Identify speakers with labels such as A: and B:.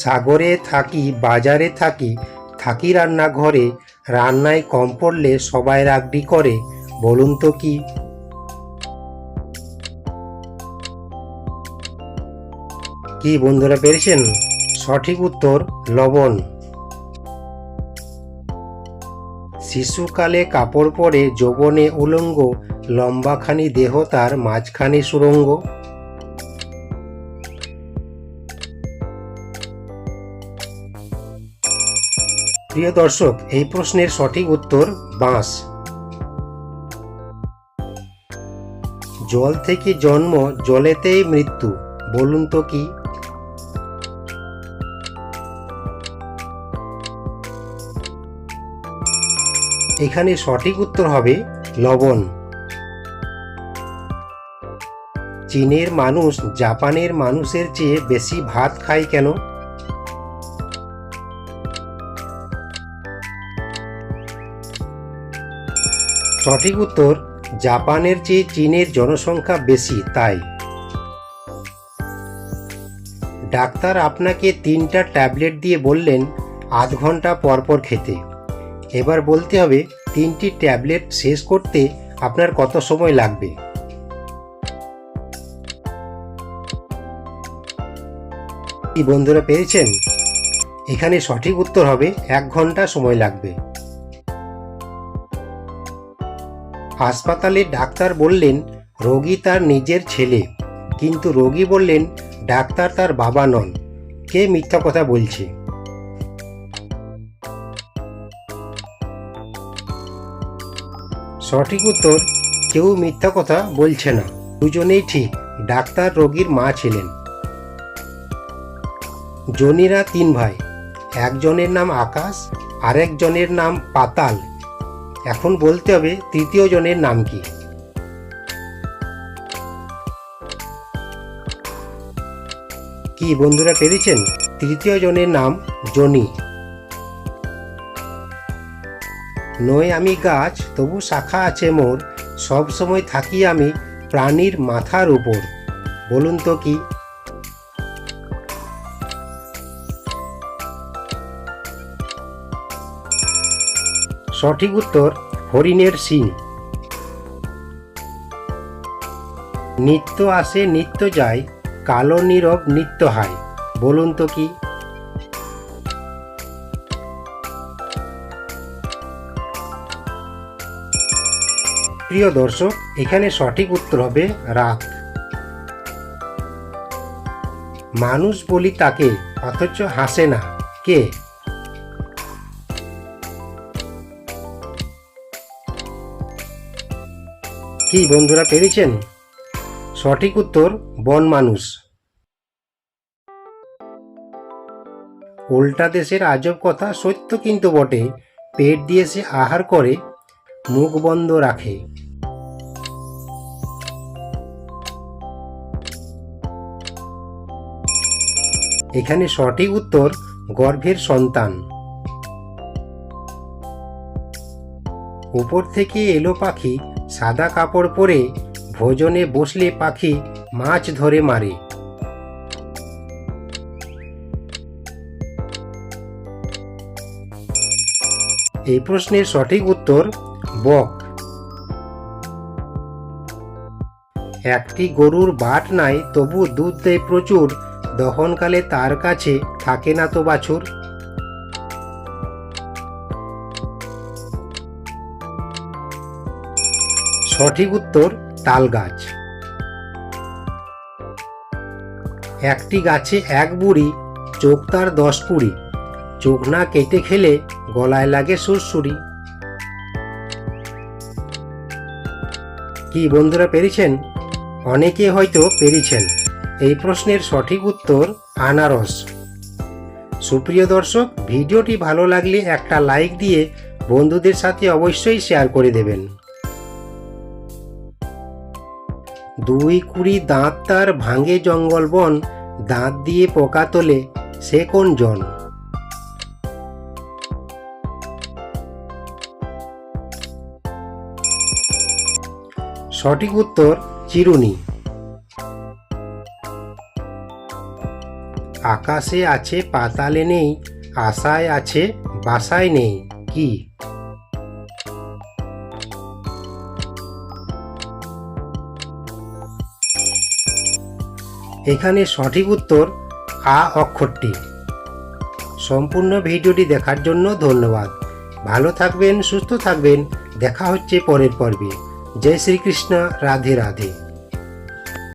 A: সাগরে থাকি বাজারে থাকি, থাকি রান্নাঘরে, রান্নায় কম পড়লে সবাই রাগডি করে, বলুন তো কি? কি বন্ধুরা পেরেছেন? সঠিক উত্তর লবণ। শিশুকালে কাপড় পরে যৌবনে উলঙ্গ, লম্বাখানি দেহ তার মাঝখানে সুরঙ্গ। প্রিয় দর্শক, এই প্রশ্নের সঠিক উত্তর বাঁশ। জল থেকে জন্ম, জলেতেই মৃত্যু, বলুন তো কি? এখানে সঠিক উত্তর হবে লবণ। চীনের মানুষ জাপানের মানুষের চেয়ে বেশি ভাত খায় কেন? সঠিক উত্তর, জাপানের চেয়ে চীনের জনসংখ্যা বেশি তাই। ডাক্তার আপনাকে 3টা ট্যাবলেট দিয়ে বললেন আধ ঘন্টা পরপর খেতে। এবার বলতে হবে 3টি ট্যাবলেট শেষ করতে আপনার কত সময় লাগবে। কি বন্ধুরা পেরেছেন? এখানে সঠিক উত্তর হবে 1 ঘন্টা সময় লাগবে। হাসপাতালে ডাক্তার বললেন রোগী তার নিজের ছেলে, কিন্তু রোগী বললেন ডাক্তার তার বাবা নন। কে মিথ্যা কথা বলছে? সঠিক উত্তর, কেউ মিথ্যা কথা বলছে না, দুজনেই ঠিক। ডাক্তার রোগীর মা ছিলেন। জনিরা 3 ভাই, একজনের নাম আকাশ, আরেকজনের নাম পাতাল। এখন বলতে হবে তৃতীয় জনের নাম কি? কি বন্ধুরা পেরেছেন? তৃতীয় জনের নাম জনি। নই আমি গাছ, তবু শাখা আছে মোর, সব সময় থাকি আমি প্রাণীর মাথার উপর, বলুন তো কি? সঠিক উত্তর হরিণের শিং। নিত্য আসে নিত্য যায়, কালো নীরব নিত্য হায়, বলুন তো কি? প্রিয় দর্শক, এখানে সঠিক উত্তর হবে রাত। মানুষ বলি তাকে, অথচ হাসে না, কে? কি বন্ধুরা পেরেছেন? সঠিক উত্তর বন মানুষ। উল্টা দেশের আজব কথা সত্য কিন্তু বটে, পেট দিয়ে সে আহার করে, মুখ বন্ধ রাখে। এখানে সঠিক উত্তর গর্ভের সন্তান। উপর থেকে এলো পাখি, সাদা কাপড় পরে, ভোজনে বসলে পাখি মাছ ধরে মারে। এই প্রশ্নের সঠিক উত্তর বক। একটি গরুর বাট নাই, তবু দুধ দেয় প্রচুর, দহনকালে তার কাছে থাকে না তো বাছুর। সঠিক উত্তর তাল গাছ। একটি গাছে এক বুড়ি, চোখ তার 10-20, চোখ না কেটে খেলে গলায় লাগে সুরসুরি। কি বন্ধুরা পেরেছেন? অনেকে হয়তো পেরেছেন। এই প্রশ্নের সঠিক উত্তর আনারস। সুপ্রিয় দর্শক, ভিডিওটি ভালো লাগলে একটা লাইক দিয়ে বন্ধুদের সাথে অবশ্যই শেয়ার করে দেবেন। 2 কুড়ি দাঁত তার ভাঙে জঙ্গল বন, দাঁত দিয়ে পোকা তোলে, সে কোন জন? সঠিক উত্তর চিরুনি। আকাশে আছে পাতালে নেই, আশায় আছে বাসায় নেই, কি? এখানে সঠিক উত্তর আ অক্ষরটি। সম্পূর্ণ ভিডিওটি দেখার জন্য ধন্যবাদ। ভালো থাকবেন, সুস্থ থাকবেন। দেখা হচ্ছে পরের পর্বে। জয় শ্রীকৃষ্ণ, রাধে রাধে।